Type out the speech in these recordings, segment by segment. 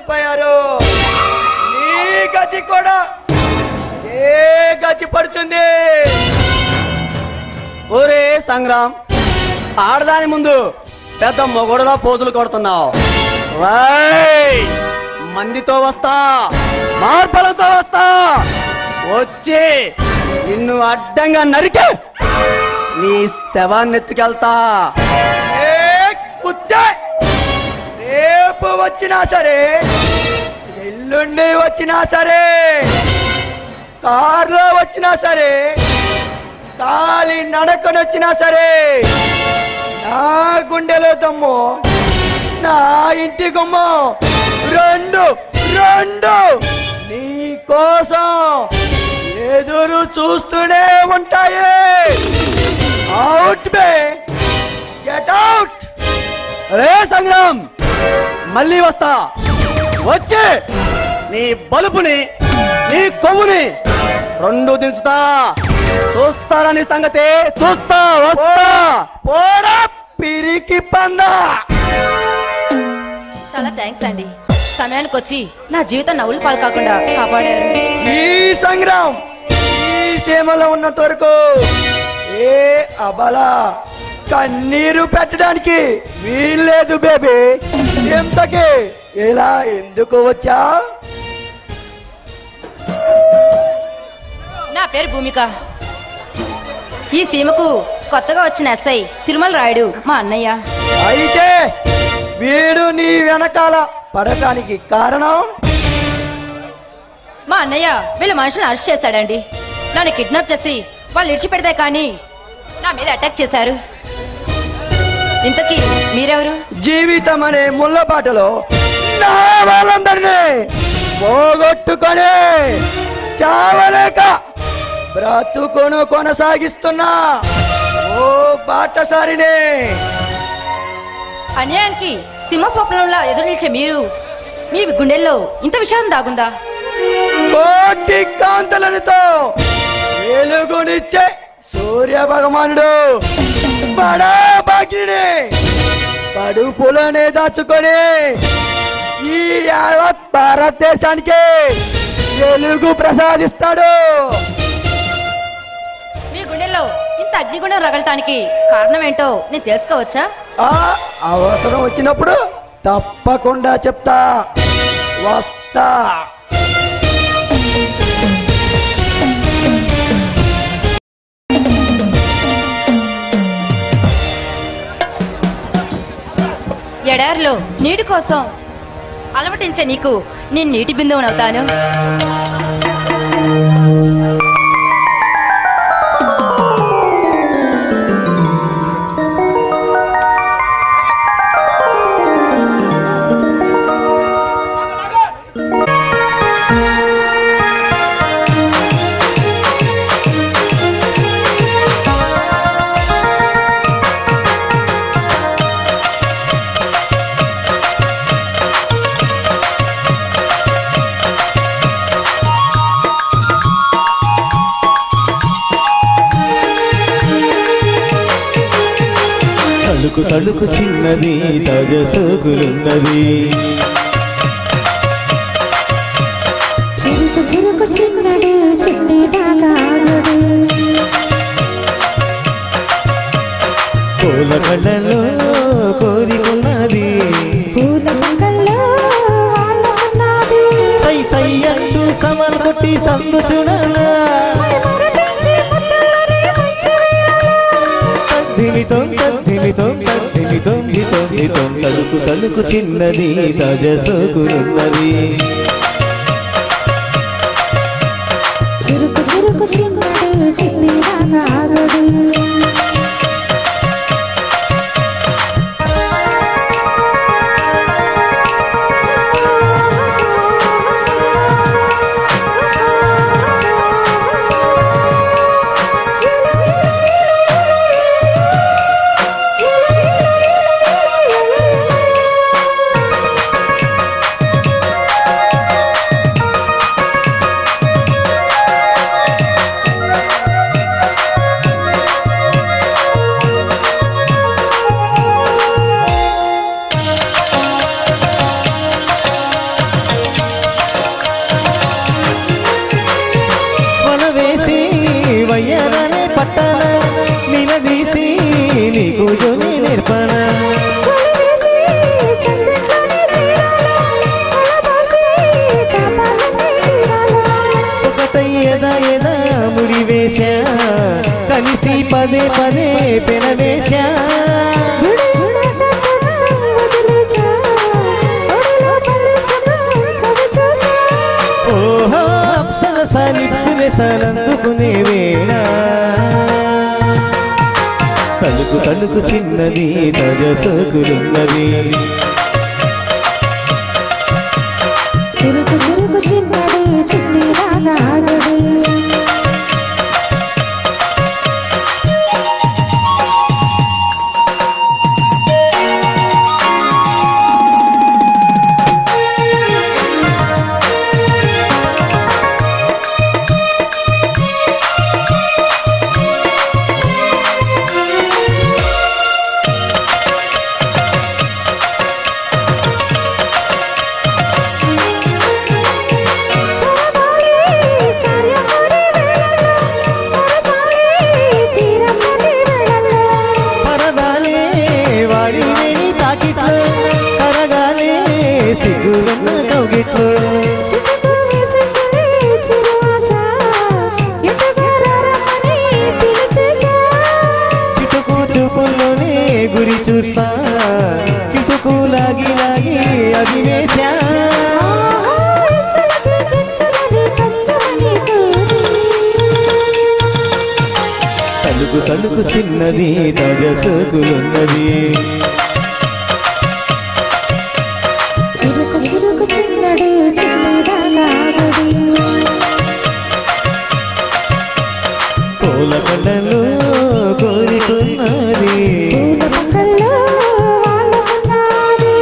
ఓడిపోయారు. ఈ గతి కూడా ఏ గతి పడుతుంది. ఒరే సంగ్రామ్, ఆడదాని ముందు పెద్ద మొగుడుగా పోజులు కొడుతున్నావు. మందితో వస్తా, మార్పులతో వస్తా, వచ్చి నిన్ను అడ్డంగా నరికి నీ శవాన్ని ఎత్తుకెళ్తా. రేపు వచ్చినా సరే, ఎల్లుండి వచ్చినా సరే, కార్లో వచ్చినా సరే, కాలి నడకని వచ్చినా సరే, నా గుండెలో దమ్ము, నా ఇంటి గుమ్ము రెండు రెండు నీ కోసం ఎదురు చూస్తూనే ఉంటాయి. అవుట్ బే, గెట్ అవుట్. రే సంగ్రామ్, మళ్ళీ వస్తా. వచ్చి నీ బలుపుని, నీ కొవ్వుని రెండు దించుతా. చూస్తారని సంగతి చూస్తా. వస్తా. పోరా పిరికి పందా. చాలా థ్యాంక్స్ అండి. సమయానికి వచ్చి నా జీవితం నవ్వులు పాలు కాకుండా కాపాడారు. ఈ సంగ్రామ్ ఈ సీమలో ఉన్నంత వరకు ఏ అబల కన్నీరు పెట్టడానికి వీల్లేదు బేబీ. ఎంతకి ఇలా ఎందుకు వచ్చా? నా పేరు భూమిక. ఈ సీమకు కొత్తగా వచ్చిన ఎస్ఐ తిరుమల రాయుడు మా అన్నయ్య. అయితే వీడు నీ వెనకాల పడటానికి కారణం? మా అన్నయ్య వీళ్ళ మనుషులను అరెస్ట్ చేశాడండి. నన్ను కిడ్నాప్ చేసి వాళ్ళు విడిచిపెడితే కానీ నా మీద అటాక్ చేశారు. ఇంతకీ మీరెవరు? జీవితం అనే ముళ్ళబాటలో నా వాళ్ళందరినీ పోగొట్టుకొని చావలేక బ్రతుకును కొనసాగిస్తున్నా ఓ బాటసారిని. అన్యాయానికి సింహస్వప్నంలా ఎదురు నిలిచే మీరు, మీ గుండెల్లో ఇంత విషయం దాగుందా? కోటి కాంతలతో వెలుగునిచ్చే సూర్య భగవానుడు బడా బాగిని కడుపులోనే దాచుకొని ఈ యావత్ భారతదేశానికి వెలుగు ప్రసాదిస్తాడు. మీ గుండెల్లో ఇంత అగ్నిగుండం రగలటానికి కారణం ఏంటో నేను తెలుసుకోవచ్చా? అవసరం వచ్చినప్పుడు తప్పకుండా చెప్తా. వస్తా. ఎడారిలో నీటి కోసం అలమటించే నీకు నేను నీటి బిందువునవుతాను. తలుకు తలుకు చిన్నది తాజ సోకులున్నది. చిరుకు చిరుకు చిన్నది చిన్ని బాగాడు. పూల కళ్ళలో కోరికున్నది, పూల బంగల్లో వాళ్ళున్నది. సై సై అంటూ సమర్ కొట్టి సందు చూడాలా. తలుకు తలుకు చిన్నది తాజ సోకులున్నది. చిరుకు చిరుకు చిన్నది చిన్ని బాగాడు. తలుకు చిన్నది తజ సోకులున్నది చురుకు చురుకు చిన్నది చుట్టి రాగాగడి సిగ్గులన్న కౌగిట్లో కిటుకు చూపుల్లోనే గురి చూస్తా కిటుకు లాగి లాగి అది వేశా తలుకు తలుకు చిన్నది తజ సోకులున్నది పూల పంటలో కోరికున్నది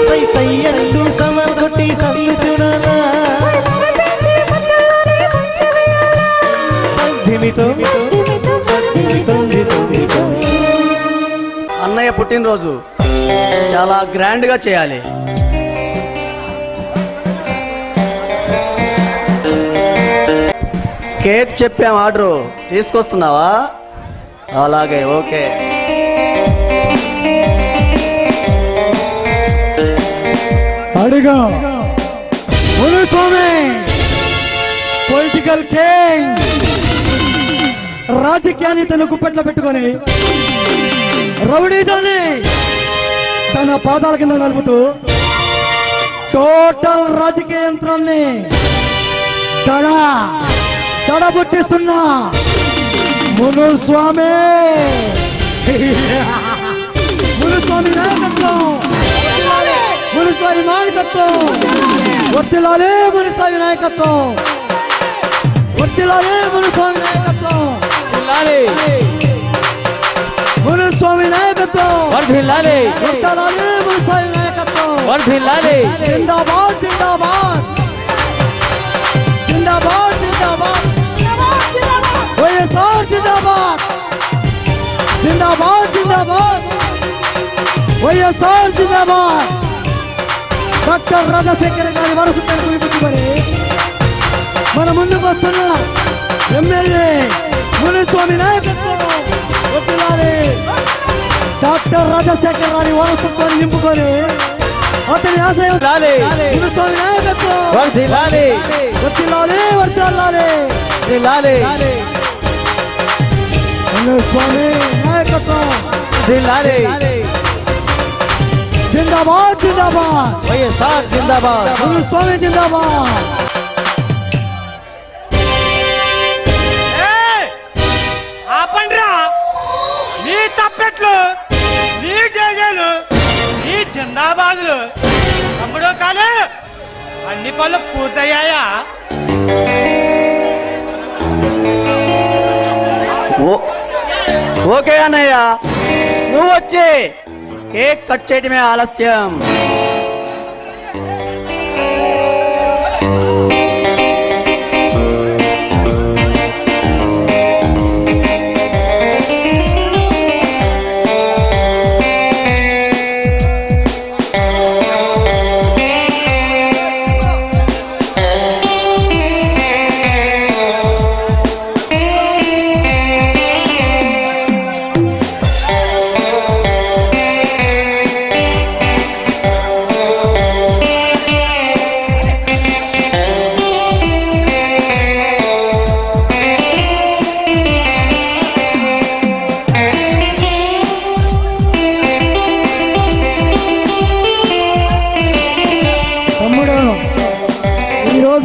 సై సై అంటూ సమర్ కొట్టి సందు చూడాలా అన్నయ్య పుట్టినరోజు చాలా గ్రాండ్ గా చేయాలి. కేక్ చెప్పాం, ఆర్డరు తీసుకొస్తున్నావా? అలాగే, ఓకే. అడిగా స్వామి పొలిటికల్ కింగ్ రాజకీయాన్ని తన గుప్పెట్లో పెట్టుకొని రౌడీజాన్ని తన పాదాల కింద నలుపుతూ టోటల్ రాజకీయ యంత్రాన్ని తడబుట్టిస్తున్నా మునుస్వామి నాయకత్వం, మునుస్వామి నాయకత్వం, వర్ధిల్లాలే మునుస్వామి నాయకత్వం, వర్ధిల్లాలే మునుస్వామి నాయకత్వం, మునుస్వామి నాయకత్వం, వర్ధిల్లాలే మునుస్వామి నాయకత్వం, వర్ధిల్లాలే. జిందాబాద్ జిందాబాద్ జిందాబాద్ జిందాబాద్ వైఎస్ఆర్ జిందాబాద్ జిందాబాద్ జిందాబాద్ వైఎస్ఆర్ జిందాబాద్. డాక్టర్ రాజశేఖర్ గారి వారసుని గుర్తుపడి మన ముందుకు వస్తున్న ఎమ్మెల్యే మునుస్వామి నాయకత్వం వర్ధిల్లాలి. డాక్టర్ రాజశేఖర్ గారి వారసత్వాన్ని నింపుకొని అతని ఆశయం మునుస్వామి నాయకత్వం వర్ధిల్లాలి, వర్ధిల్లాలి, వర్ధిల్లాలి. మునుస్వామి నాయకత్వం వర్ధిల్లాలి. జిందాబాద్ జిందాబాద్ వైఎస్ఆర్ జిందాబాద్, మునుస్వామి జిందాబాద్. ఆపండ్రా నీ తప్పెట్లు, నీ జేజేలు, నీ జిందాబాదులు. తమ్ముడు కాలే అన్ని పనులు పూర్తయ్యాయా? ఓకే అన్నయ్య, నువ్వు వచ్చి కేక్ కట్ చేయటమే ఆలస్యం.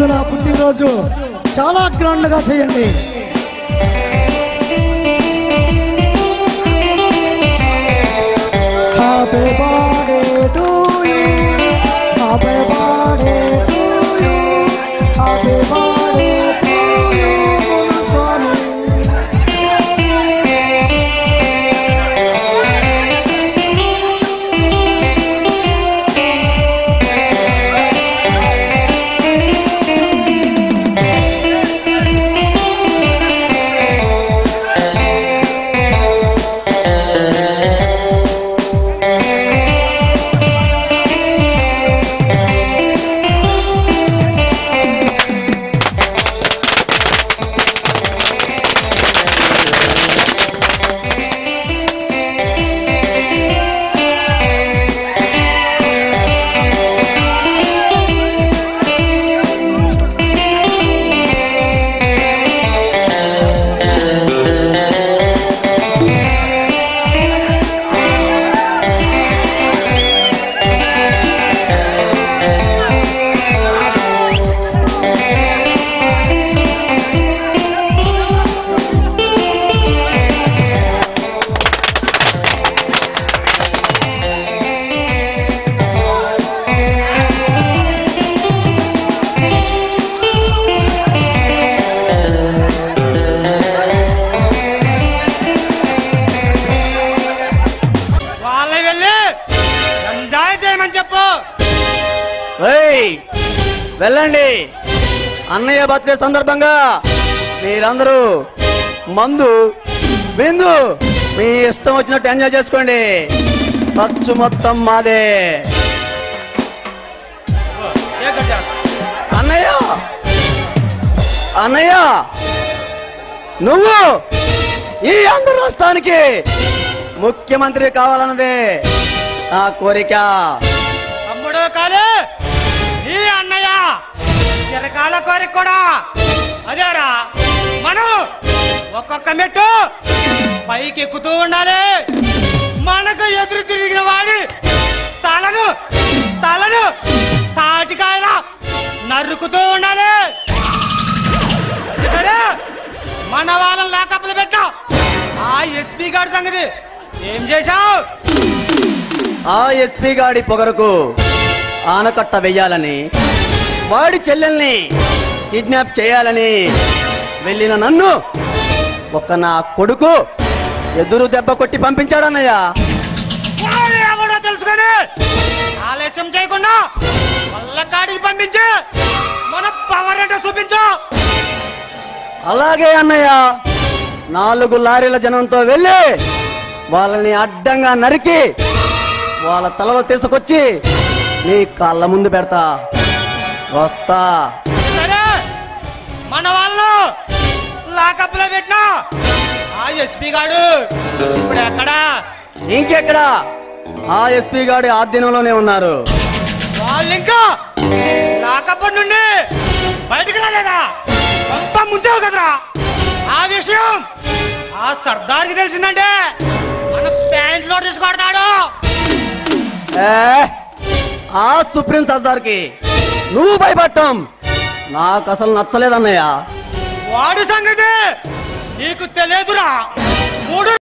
నా పుట్టినరోజు చాలా గ్రాండ్ గా చేయండి. Happy birthday to you happy birthday to you happy birthday to you స్వామి. వాళ్ళని వెళ్ళి ఎంజాయ్ చేయమని చెప్పు. ఏయ్, వెళ్ళండి. అన్నయ్య బర్త్డే సందర్భంగా మీరందరూ మందు బిందు మీ ఇష్టం వచ్చినట్టు ఎంజాయ్ చేసుకోండి. ఖర్చు మొత్తం మాదే. ఏ గడ్డ? అన్నయ్య అన్నయ్య నువ్వు ఈ ఆంధ్ర రాష్ట్రానికి ముఖ్యమంత్రి కావాలన్నదే నా కోరిక. తమ్ముడు కాదు, ఈ అన్నయ్య చిరకాల కోరిక కూడా అదేరా. మనం ఒక్కొక్క మెట్టు పైకి ఎక్కుతూ ఉండాలి. మనకు ఎదురు తిరిగిన వాడి తలను తలను తాటికాయల నరుకుతూ ఉండాలి. సరే, మన వాళ్ళని లాకప్లు పెట్టా. ఆ ఎస్పీ గారి సంగతి ఏం చేశావు? ఆ ఎస్పీ గాడి పొగరకు ఆనకట్ట వెయ్యాలని, వాడి చెల్లెల్ని కిడ్నాప్ చేయాలని వెళ్ళిన నన్ను ఒక్క నా కొడుకు ఎదురు దెబ్బ కొట్టి పంపించాడన్నయ్య. వాడు ఎవడో తెలుసుకొని ఆలస్యం చేయకుండా వల్లకాడికి పంపించి మన పవర్ ఏంటో చూపించు. అలాగే అన్నయ్య. 4 లారీల జనంతో వెళ్ళి వాళ్ళని అడ్డంగా నరికి వాళ్ళ తలలో తీసుకొచ్చి నీ కాళ్ళ ముందు పెడతా. వస్తా. సరే, మన వాళ్ళు లాకప్లో పెట్టినా ఆ ఎస్పీ గాడు ఇప్పుడు ఎక్కడా? ఇంకెక్కడ? ఆ ఎస్పీ గాడి ఆధీనంలోనే ఉన్నారు. వాళ్ళు ఇంకా లాకప్ నుండి బయటికి రాలేదా? పంప ముంచావు కదరా. ఆ విషయం ఆ సర్దార్కి తెలిసిందంటే మన ప్యాంట్లో తీసుకొడతాడు. ఆ సుప్రీం సర్దార్కి నువ్వు భయపడటం నాకు అసలు నచ్చలేదన్నయ్య. వాడి సంగతి నీకు తెలియదురా. 3